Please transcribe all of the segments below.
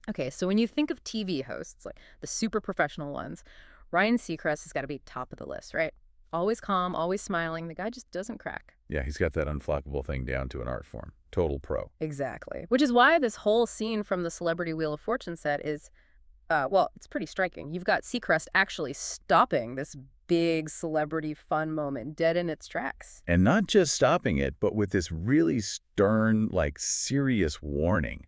Okay, so when you think of TV hosts, like the super professional ones, Ryan Seacrest has got to be top of the list, right? Always calm, always smiling. The guy just doesn't crack. Yeah, he's got that unflappable thing down to an art form. Total pro. Exactly. Which is why this whole scene from the Celebrity Wheel of Fortune set is, well, it's pretty striking. You've got Seacrest actually stopping this big celebrity fun moment dead in its tracks. And not just stopping it, but with this really stern, like serious warning.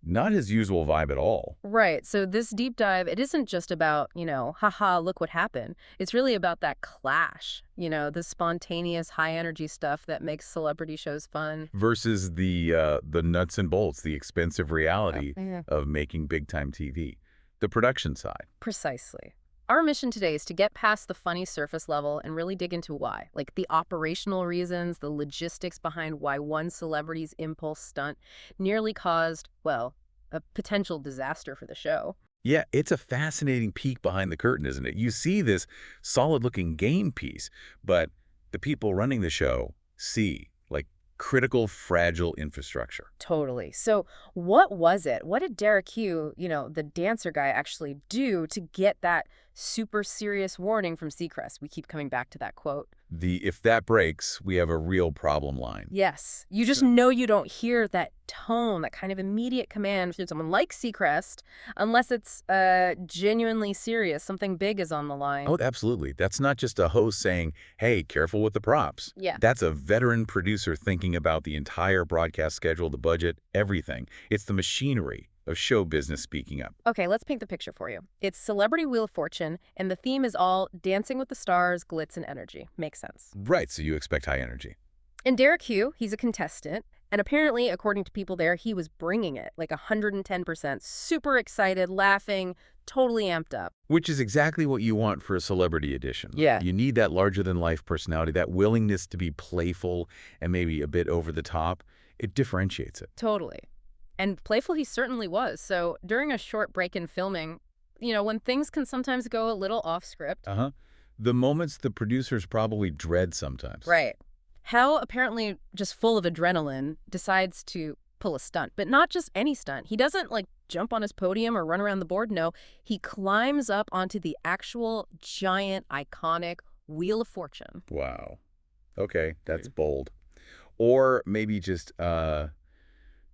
Not his usual vibe at all. Right. So this deep dive, it isn't just about, haha, look what happened. It's really about that clash, the spontaneous high energy stuff that makes celebrity shows fun. Versus the nuts and bolts, the expensive reality Yeah. of making big-time TV. The production side. Precisely. Our mission today is to get past the funny surface level and really dig into why, like the operational reasons, the logistics behind why one celebrity's impulse stunt nearly caused, well, a potential disaster for the show. Yeah, it's a fascinating peek behind the curtain, isn't it? You see this solid-looking game piece, but the people running the show see, like, critical, fragile infrastructure. Totally. So what was it? What did Derek Hough, the dancer guy, actually do to get that super serious warning from Seacrest? We keep coming back to that quote. The "if that breaks, we have a real problem" line. Yes. You just know you don't hear that tone, that kind of immediate command from someone like Seacrest, unless it's genuinely serious. Something big is on the line. Oh, absolutely. That's not just a host saying, hey, careful with the props. Yeah. That's a veteran producer thinking about the entire broadcast schedule, the budget, everything. It's the machinery of show business speaking up. Okay, let's paint the picture for you. It's Celebrity Wheel of Fortune, and the theme is all dancing with the stars, glitz, and energy. Makes sense. Right, so you expect high energy. And Derek Hough, he's a contestant, and apparently, according to people there, he was bringing it, like 110%, super excited, laughing, totally amped up. Which is exactly what you want for a celebrity edition. Yeah. You need that larger-than-life personality, that willingness to be playful and maybe a bit over the top. It differentiates it. Totally. And playful he certainly was. So during a short break in filming, when things can sometimes go a little off script. Uh-huh. The moments the producers probably dread sometimes. Right. Hal, apparently just full of adrenaline, decides to pull a stunt. But not just any stunt. He doesn't, jump on his podium or run around the board. No, he climbs up onto the actual giant, iconic Wheel of Fortune. Wow. Okay, that's bold. Or maybe just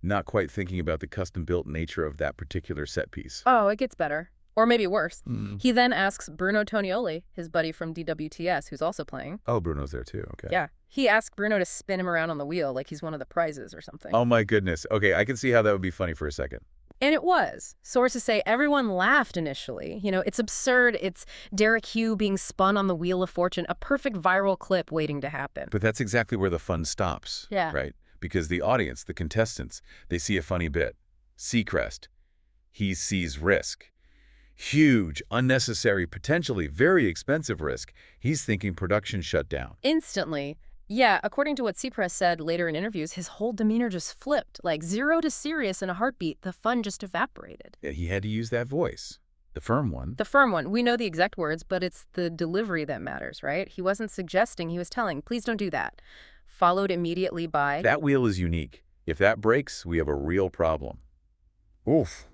not quite thinking about the custom-built nature of that particular set piece. Oh, it gets better. Or maybe worse. Mm. He then asks Bruno Tonioli, his buddy from DWTS, who's also playing. Oh, Bruno's there too. Okay. Yeah. He asked Bruno to spin him around on the wheel like he's one of the prizes or something. Oh my goodness. Okay, I can see how that would be funny for a second. And it was. Sources say everyone laughed initially. It's absurd. It's Derek Hough being spun on the Wheel of Fortune, a perfect viral clip waiting to happen. But that's exactly where the fun stops. Yeah. Right? Because the audience, the contestants, they see a funny bit. Seacrest, he sees risk. Huge, unnecessary, potentially very expensive risk. He's thinking production shut down. Instantly. Yeah, according to what Seacrest said later in interviews, his whole demeanor just flipped. Like 0 to serious in a heartbeat, the fun just evaporated. He had to use that voice. The firm one. The firm one. We know the exact words, but it's the delivery that matters, right? He wasn't suggesting, he was telling, please don't do that. Followed immediately by... That wheel is unique. If that breaks, we have a real problem. Oof.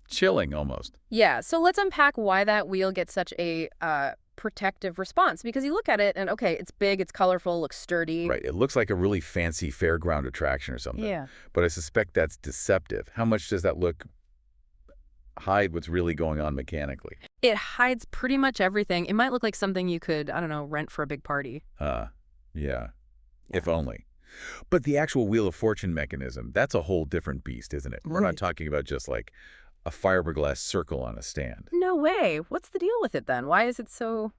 Chilling, almost. Yeah, so let's unpack why that wheel gets such a protective response. Because you look at it and, okay, it's big, it's colorful, looks sturdy. Right. It looks like a really fancy fairground attraction or something. Yeah. But I suspect that's deceptive. How much does that look hide what's really going on mechanically? It hides pretty much everything. It might look like something you could, I don't know, rent for a big party. Yeah. If only. But the actual Wheel of Fortune mechanism, that's a whole different beast, isn't it? We're not talking about just like a fiberglass circle on a stand. No way. What's the deal with it then? Why is it so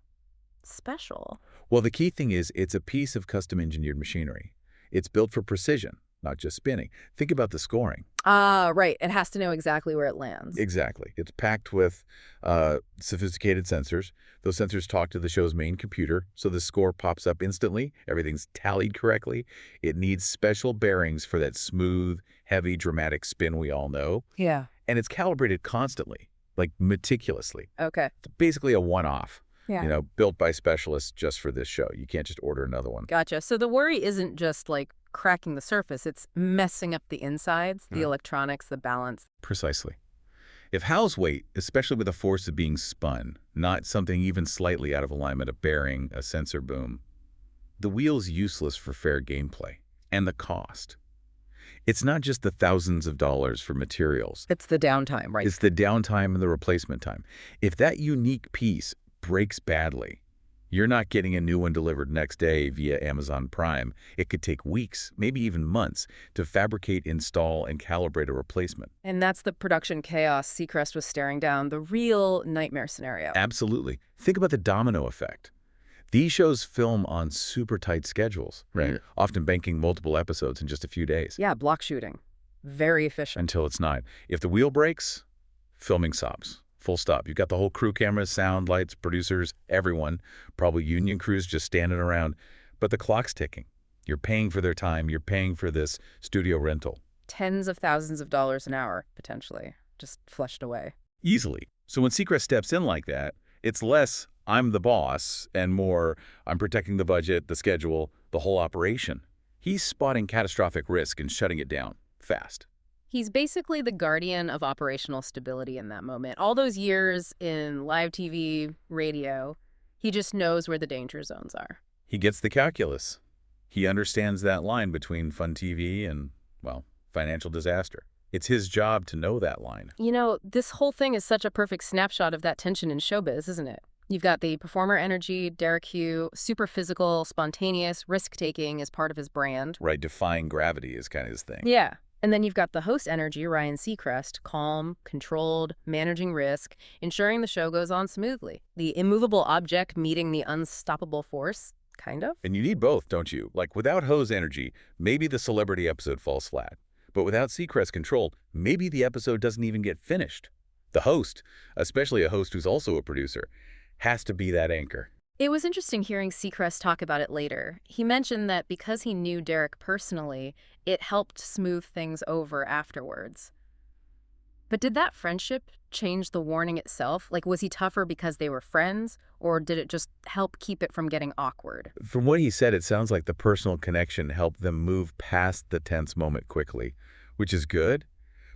special? Well, the key thing is it's a piece of custom-engineered machinery. It's built for precision, not just spinning. Think about the scoring. Right. It has to know exactly where it lands. Exactly. It's packed with sophisticated sensors. Those sensors talk to the show's main computer, so the score pops up instantly. Everything's tallied correctly. It needs special bearings for that smooth, heavy, dramatic spin we all know. Yeah. And it's calibrated constantly, like meticulously. Okay. It's basically a one-off, Yeah. built by specialists just for this show. You can't just order another one. Gotcha. So the worry isn't just like cracking the surface. It's messing up the insides, the electronics, the balance. Precisely. If How's weight, especially with the force of being spun, not something even slightly out of alignment, a bearing, a sensor boom, the wheel's useless for fair gameplay. And the cost. It's not just the thousands of dollars for materials. It's the downtime, right? It's the downtime and the replacement time. If that unique piece breaks badly, you're not getting a new one delivered next day via Amazon Prime. It could take weeks, maybe even months, to fabricate, install, and calibrate a replacement. And that's the production chaos Seacrest was staring down, the real nightmare scenario. Absolutely. Think about the domino effect. These shows film on super tight schedules, right? Often banking multiple episodes in just a few days. Yeah, block shooting. Very efficient. Until it's not. If the wheel breaks, filming stops. Full stop. You've got the whole crew, cameras, sound, lights, producers, everyone, probably union crews just standing around. But the clock's ticking. You're paying for their time. You're paying for this studio rental. Tens of thousands of dollars an hour, potentially, just flushed away. Easily. So when Seacrest steps in like that, it's less, I'm the boss, and more, I'm protecting the budget, the schedule, the whole operation. He's spotting catastrophic risk and shutting it down fast. He's basically the guardian of operational stability in that moment. All those years in live TV, radio, he just knows where the danger zones are. He gets the calculus. He understands that line between fun TV and, well, financial disaster. It's his job to know that line. You know, this whole thing is such a perfect snapshot of that tension in showbiz, isn't it? You've got the performer energy, Derek Hough, super physical, spontaneous, risk-taking is part of his brand. Right, defying gravity is kind of his thing. Yeah. And then you've got the host energy, Ryan Seacrest, calm, controlled, managing risk, ensuring the show goes on smoothly. The immovable object meeting the unstoppable force, kind of. And you need both, don't you? Like, without Ho's energy, maybe the celebrity episode falls flat. But without Seacrest's control, maybe the episode doesn't even get finished. The host, especially a host who's also a producer, has to be that anchor. It was interesting hearing Seacrest talk about it later. He mentioned that because he knew Derek personally, it helped smooth things over afterwards. But did that friendship change the warning itself? Like, was he tougher because they were friends, or did it just help keep it from getting awkward? From what he said, it sounds like the personal connection helped them move past the tense moment quickly, which is good,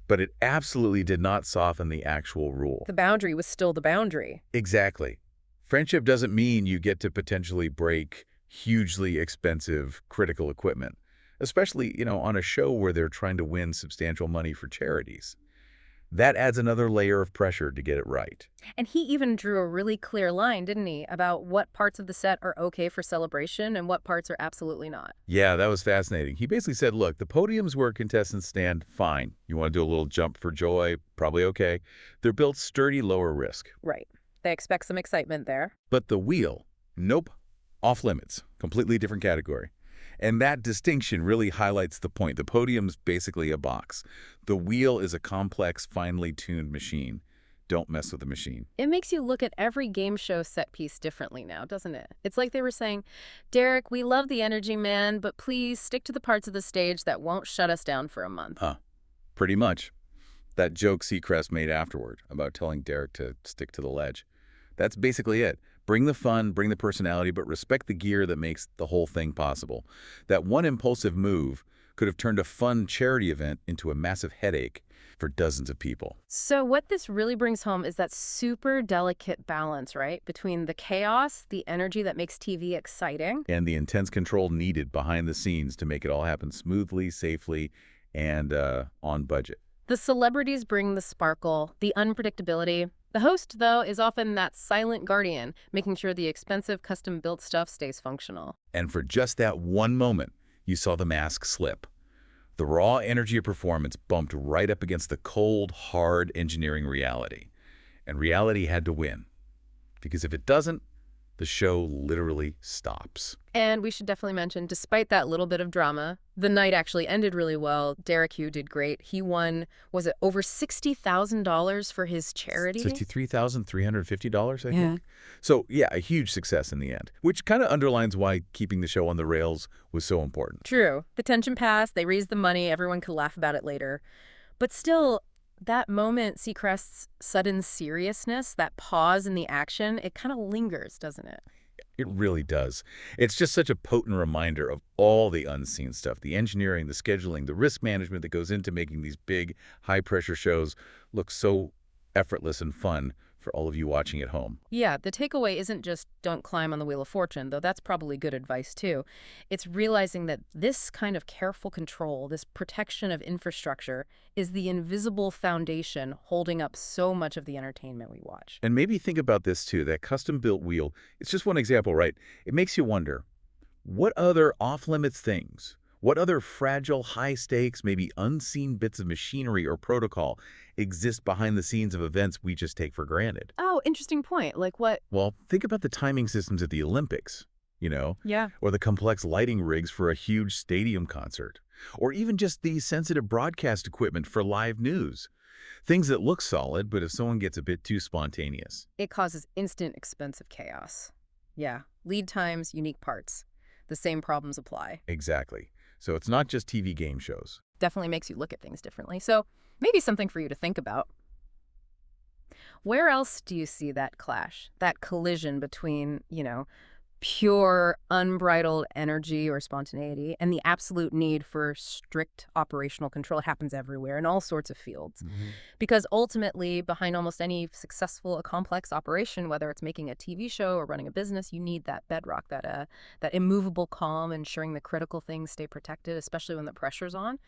but it absolutely did not soften the actual rule. The boundary was still the boundary. Exactly. Friendship doesn't mean you get to potentially break hugely expensive critical equipment, especially, on a show where they're trying to win substantial money for charities. That adds another layer of pressure to get it right. And he even drew a really clear line, didn't he, about what parts of the set are okay for celebration and what parts are absolutely not. Yeah, that was fascinating. He basically said, look, the podiums where contestants stand, fine. You want to do a little jump for joy, probably okay. They're built sturdy, lower risk. Right. They expect some excitement there. But the wheel, nope, off limits, completely different category. And that distinction really highlights the point. The podium's basically a box. The wheel is a complex, finely tuned machine. Don't mess with the machine. It makes you look at every game show set piece differently now, doesn't it? It's like they were saying, Derek, we love the energy, man, but please stick to the parts of the stage that won't shut us down for a month. Pretty much. That joke Seacrest made afterward about telling Derek to stick to the ledge. That's basically it. Bring the fun, bring the personality, but respect the gear that makes the whole thing possible. That one impulsive move could have turned a fun charity event into a massive headache for dozens of people. So what this really brings home is that super delicate balance, right? Between the chaos, the energy that makes TV exciting, and the intense control needed behind the scenes to make it all happen smoothly, safely, and on budget. The celebrities bring the sparkle, the unpredictability. The host, though, is often that silent guardian, making sure the expensive custom-built stuff stays functional. And for just that one moment, you saw the mask slip. The raw energy of performance bumped right up against the cold, hard engineering reality. And reality had to win. Because if it doesn't, the show literally stops. And we should definitely mention, despite that little bit of drama, the night actually ended really well. Derek Hough did great. He won, was it over $60,000 for his charity? $63,350, I think. So, yeah, a huge success in the end, which kind of underlines why keeping the show on the rails was so important. True. The tension passed. They raised the money. Everyone could laugh about it later. But still, that moment, Seacrest's sudden seriousness, that pause in the action, it kind of lingers, doesn't it? It really does. It's just such a potent reminder of all the unseen stuff, the engineering, the scheduling, the risk management that goes into making these big, high-pressure shows look so effortless and fun for all of you watching at home. Yeah, the takeaway isn't just don't climb on the Wheel of Fortune, though that's probably good advice too. It's realizing that this kind of careful control, this protection of infrastructure, is the invisible foundation holding up so much of the entertainment we watch. And maybe think about this too, that custom-built wheel, it's just one example, right? It makes you wonder, what other off-limits things, what other fragile, high-stakes, maybe unseen bits of machinery or protocol exist behind the scenes of events we just take for granted? Oh, interesting point. Like what? Well, think about the timing systems at the Olympics, Yeah. or the complex lighting rigs for a huge stadium concert, or even just the sensitive broadcast equipment for live news. Things that look solid, but if someone gets a bit too spontaneous. It causes instant expensive chaos. Yeah. Lead times, unique parts. The same problems apply. Exactly. So it's not just TV game shows. Definitely makes you look at things differently. So maybe something for you to think about. Where else do you see that clash, that collision between, pure, unbridled energy or spontaneity and the absolute need for strict operational control? It happens everywhere in all sorts of fields. Because ultimately, behind almost any successful, complex operation, whether it's making a TV show or running a business, you need that bedrock, that immovable calm, ensuring the critical things stay protected, especially when the pressure's on.